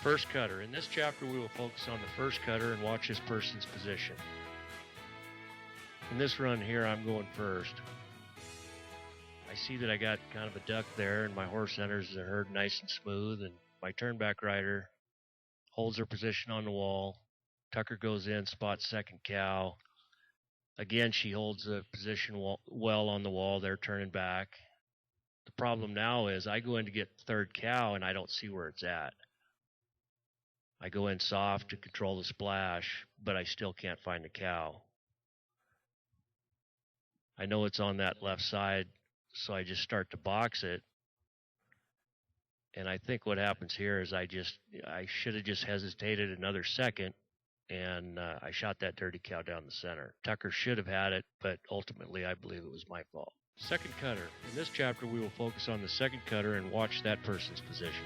First cutter. In this chapter, we will focus on the first cutter and watch this person's position. In this run here, I'm going first. I see that I got kind of a duck there, and my horse enters the herd nice and smooth, and my turnback rider holds her position on the wall. Tucker goes in, spots second cow. Again, she holds the position well on the wall. They're turning back. The problem now is I go in to get third cow, and I don't see where it's at. I go in soft to control the splash, but I still can't find the cow. I know it's on that left side, so I just start to box it. And I think what happens here is I should have just hesitated another second, and I shot that dirty cow down the center. Tucker should have had it, but ultimately I believe it was my fault. Second cutter. In this chapter, we will focus on the second cutter and watch that person's position.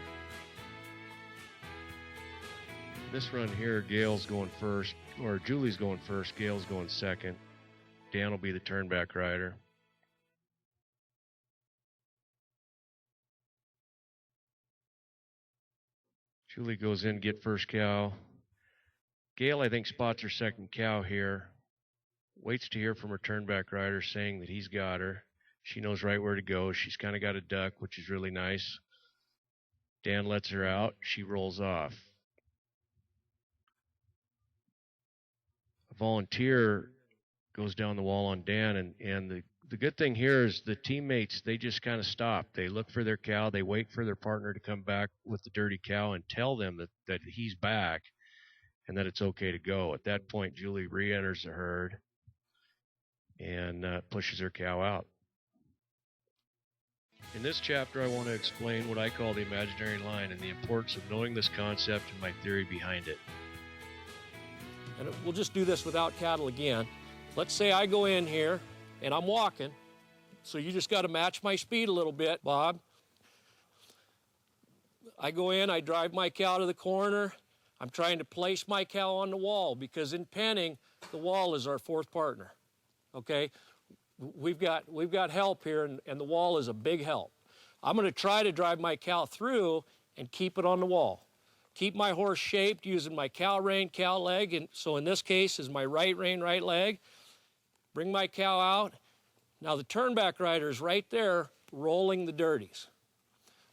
This run here, Gail's going first, or Julie's going first, Gail's going second. Dan will be the turnback rider. Julie goes in to get first cow. Gail, I think, spots her second cow here. Waits to hear from her turnback rider saying that he's got her. She knows right where to go. She's kind of got a duck, which is really nice. Dan lets her out. She rolls off. A volunteer goes down the wall on Dan, and the good thing here is the teammates, they just kind of stop. They look for their cow. They wait for their partner to come back with the dirty cow and tell them that he's back and that it's okay to go. At that point, Julie re-enters the herd and pushes her cow out. In this chapter, I want to explain what I call the imaginary line and the importance of knowing this concept and my theory behind it. And we'll just do this without cattle again. Let's say I go in here and I'm walking, so you just got to match my speed a little bit, Bob. I go in, I drive my cow to the corner. I'm trying to place my cow on the wall because in penning, the wall is our fourth partner, okay? We've got help here, and the wall is a big help. I'm going to try to drive my cow through and keep it on the wall. Keep my horse shaped using my cow rein, cow leg, and so in this case is my right rein, right leg. Bring my cow out. Now the turnback rider is right there rolling the dirties.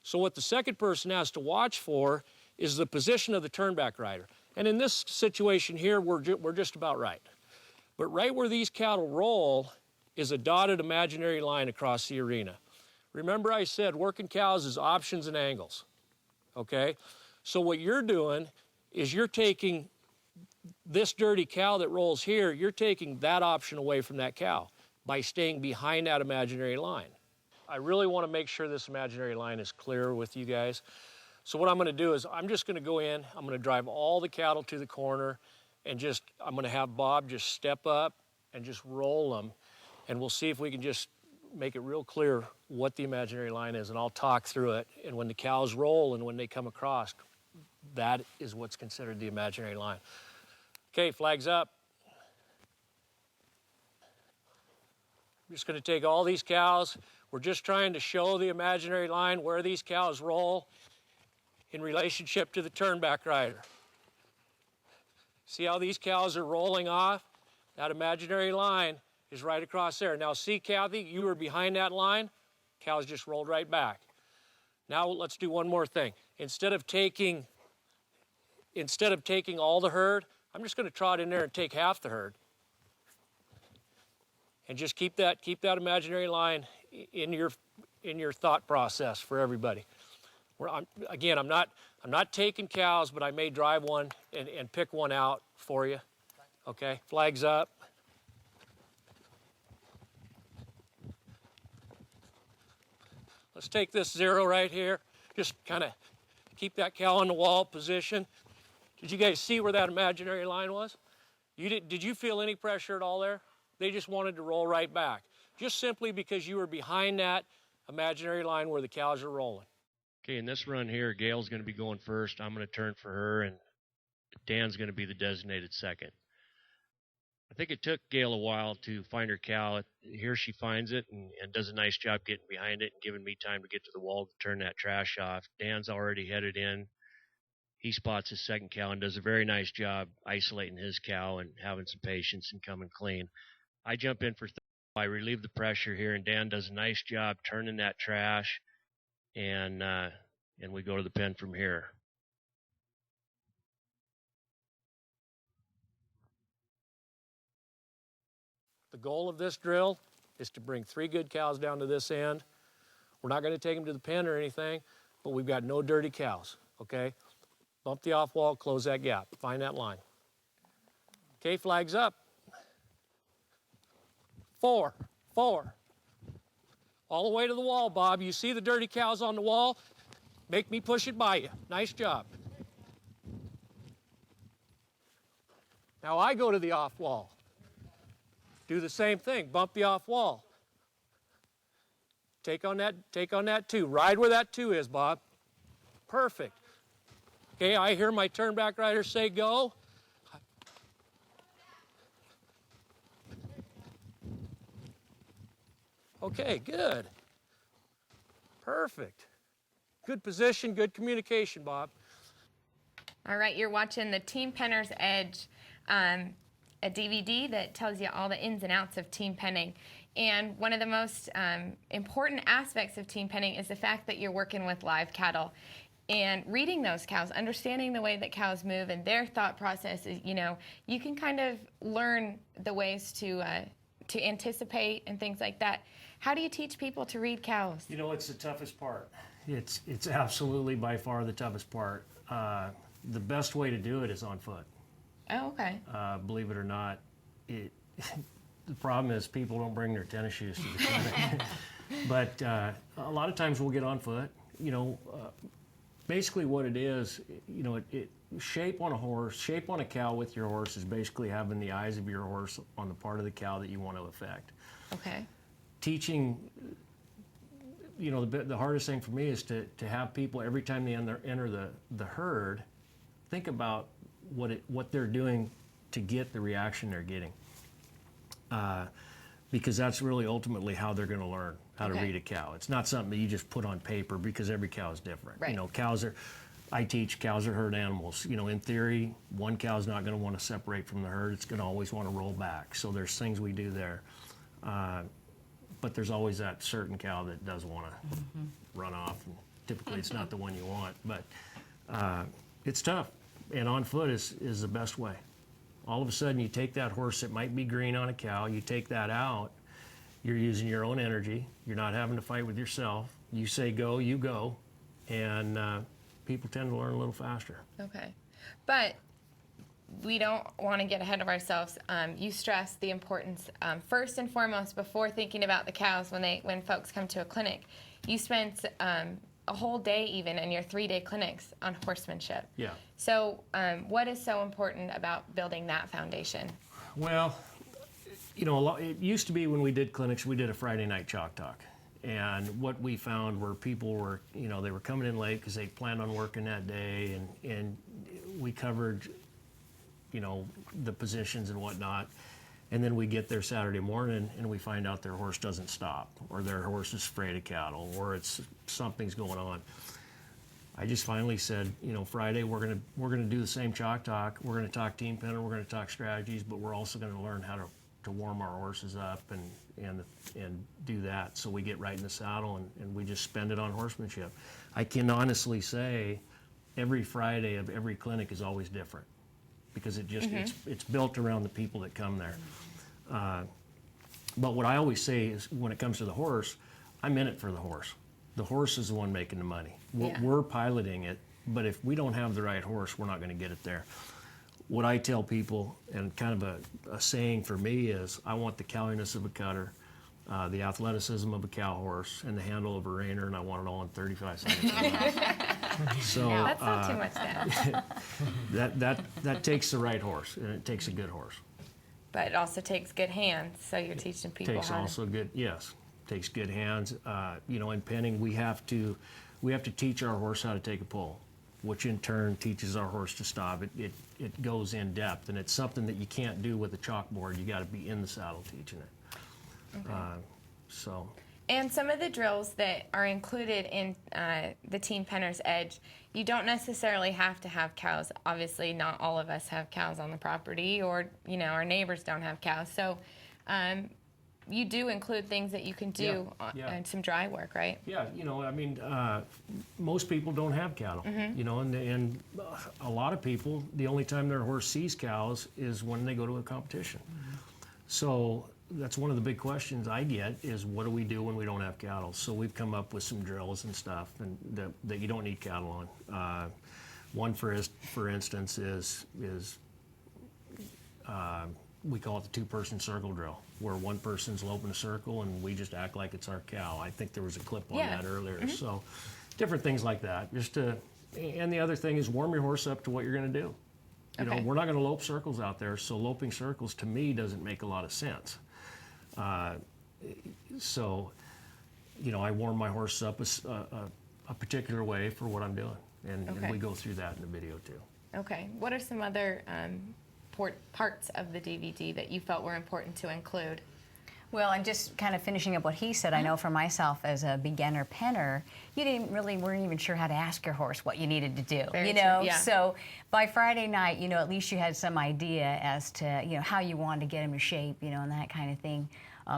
So what the second person has to watch for is the position of the turnback rider. And in this situation here, we're just about right. But right where these cattle roll is a dotted imaginary line across the arena. Remember I said working cows is options and angles, okay? So what you're doing is you're taking this dirty cow that rolls here, you're taking that option away from that cow by staying behind that imaginary line. I really want to make sure this imaginary line is clear with you guys. So what I'm going to do is I'm just going to go in, I'm going to drive all the cattle to the corner, and I'm going to have Bob just step up and just roll them, and we'll see if we can just make it real clear what the imaginary line is, and I'll talk through it. And when the cows roll and when they come across, that is what's considered the imaginary line. Okay, flags up. I'm just going to take all these cows. We're just trying to show the imaginary line where these cows roll in relationship to the turnback rider. See how these cows are rolling off? That imaginary line is right across there. Now see, Kathy, you were behind that line. Cows just rolled right back. Now let's do one more thing. Instead of taking all the herd, I'm just going to trot in there and take half the herd. And just keep that imaginary line in your thought process for everybody. I'm not taking cows, but I may drive one and pick one out for you. Okay, flags up. Let's take this 0 right here. Just kind of keep that cow on the wall position. Did you guys see where that imaginary line was? Did you feel any pressure at all there? They just wanted to roll right back, just simply because you were behind that imaginary line where the cows are rolling. Okay, in this run here, Gail's going to be going first. I'm going to turn for her, and Dan's going to be the designated second. I think it took Gail a while to find her cow. Here she finds it and does a nice job getting behind it and giving me time to get to the wall to turn that trash off. Dan's already headed in. he spots his second cow and does a very nice job isolating his cow and having some patience and coming clean. I jump in for I relieve the pressure here, and Dan does a nice job turning that trash, and we go to the pen from here. The goal of this drill is to bring 3 good cows down to this end. We're not going to take them to the pen or anything, but we've got no dirty cows, okay? Bump the off wall, close that gap, find that line. Okay, flags up. 4, 4. All the way to the wall, Bob. You see the dirty cows on the wall? Make me push it by you. Nice job. Now I go to the off wall. Do the same thing, bump the off wall. Take on that 2. Ride where that 2 is, Bob. Perfect. Okay, I hear my turn back rider say go. Okay, good. Perfect. Good position, good communication, Bob. All right, you're watching the Team Penner's Edge, a DVD that tells you all the ins and outs of team penning. And one of the most important aspects of team penning is the fact that you're working with live cattle. And reading those cows, understanding the way that cows move and their thought process, you know, you can kind of learn the ways to anticipate and things like that. How do you teach people to read cows? You know, it's the toughest part. It's absolutely by far the toughest part. The best way to do it is on foot. Oh, okay. Believe it or not, the problem is people don't bring their tennis shoes to the clinic. But a lot of times we'll get on foot. You know, basically what it is, you know, shape on a horse, shape on a cow with your horse is basically having the eyes of your horse on the part of the cow that you want to affect. Okay. Teaching, you know, the hardest thing for me is to have people every time they enter the herd, think about what they're doing to get the reaction they're getting. Because that's really ultimately how they're going to learn how to read a cow. It's not something that you just put on paper because every cow is different. Right. You know, I teach cows are herd animals. You know, in theory, one cow's not going to want to separate from the herd. It's going to always want to roll back. So there's things we do there. But there's always that certain cow that does want to run off. And typically it's not the one you want, but it's tough. And on foot is the best way. All of a sudden you take that horse that might be green on a cow, you take that out, you're using your own energy, you're not having to fight with yourself. You say go, you go, and people tend to learn a little faster. Okay. But we don't want to get ahead of ourselves. You stress the importance, first and foremost, before thinking about the cows when folks come to a clinic. You spend a whole day even in your 3-day clinics on horsemanship. Yeah. So what is so important about building that foundation? Well, you know, it used to be when we did clinics, we did a Friday night chalk talk. And what we found were people were, you know, they were coming in late because they planned on working that day, and we covered, you know, the positions and whatnot. And then we get there Saturday morning and we find out their horse doesn't stop, or their horse is afraid of cattle, or something's going on. I just finally said, you know, Friday we're gonna do the same chalk talk. We're gonna talk team penner, we're gonna talk strategies, but we're also gonna learn how to warm our horses up and do that. So we get right in the saddle and we just spend it on horsemanship. I can honestly say every Friday of every clinic is always different, because it's built around the people that come there. But what I always say is, when it comes to the horse, I'm in it for the horse. The horse is the one making the money. We're piloting it, but if we don't have the right horse, we're not going to get it there. What I tell people, and kind of a saying for me, is I want the cowiness of a cutter, the athleticism of a cow horse, and the handle of a reiner, and I want it all in 35 seconds. So That's not too much then. that takes the right horse, and it takes a good horse. But it also takes good hands, so you're teaching people Takes how also good, yes, takes good hands. You know, in penning, we have to teach our horse how to take a pull, which in turn teaches our horse to stop. It goes in depth, and it's something that you can't do with a chalkboard. You got to be in the saddle teaching it. Okay. So. And some of the drills that are included in the Team Penner's Edge, you don't necessarily have to have cows. Obviously, not all of us have cows on the property, or our neighbors don't have cows. So you do include things that you can do and some dry work, right? Yeah, I mean, most people don't have cattle, and a lot of people, the only time their horse sees cows is when they go to a competition. So that's one of the big questions I get is, what do we do when we don't have cattle? So we've come up with some drills and stuff and that you don't need cattle on. One, for instance, is we call it the two-person circle drill, where one person's loping a circle and we just act like it's our cow. I think there was a clip on that earlier. So different things like that. And the other thing is, warm your horse up to what you're going to do. We're not going to lope circles out there, so loping circles to me doesn't make a lot of sense. So I warm my horse up a particular way for what I'm doing, and we go through that in the video too. Okay. What are some other parts of the DVD that you felt were important to include? Well, and just kind of finishing up what he said, I know for myself as a beginner penner, you weren't even sure how to ask your horse what you needed to do. Very true, yeah. So by Friday night, at least you had some idea as to how you wanted to get him to shape, and that kind of thing.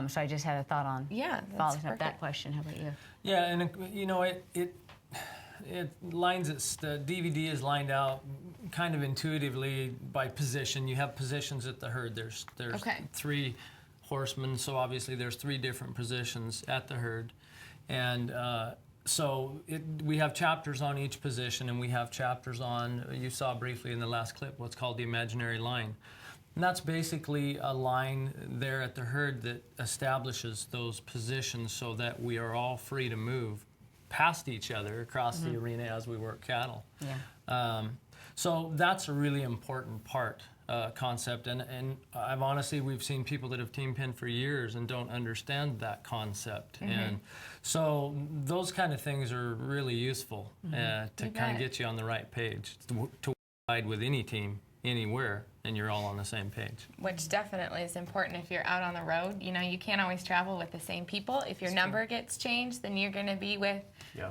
So I just had a thought on following up that question. How about you? Yeah, and it lines the DVD is lined out kind of intuitively by position. You have positions at the herd. There's three horsemen, so obviously there's three different positions at the herd, and so we have chapters on each position, and we have chapters on, you saw briefly in the last clip, what's called the imaginary line. And that's basically a line there at the herd that establishes those positions so that we are all free to move past each other across the arena as we work cattle. Yeah. So that's a really important concept, and we've seen people that have team penned for years and don't understand that concept, and so those kind of things are really useful to kind of get you on the right page to ride with any team anywhere, and you're all on the same page. Which definitely is important if you're out on the road. You can't always travel with the same people. If your number gets changed, then you're going to be with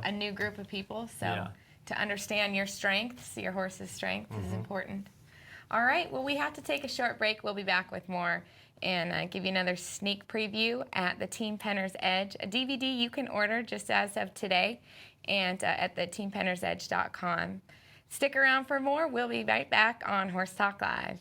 a new group of people. So to understand your strengths, your horse's strength is important. All right, well, we have to take a short break. We'll be back with more and give you another sneak preview at the Team Penner's Edge, a DVD you can order just as of today and at the teampennersedge.com. Stick around for more. We'll be right back on Horse Talk Live.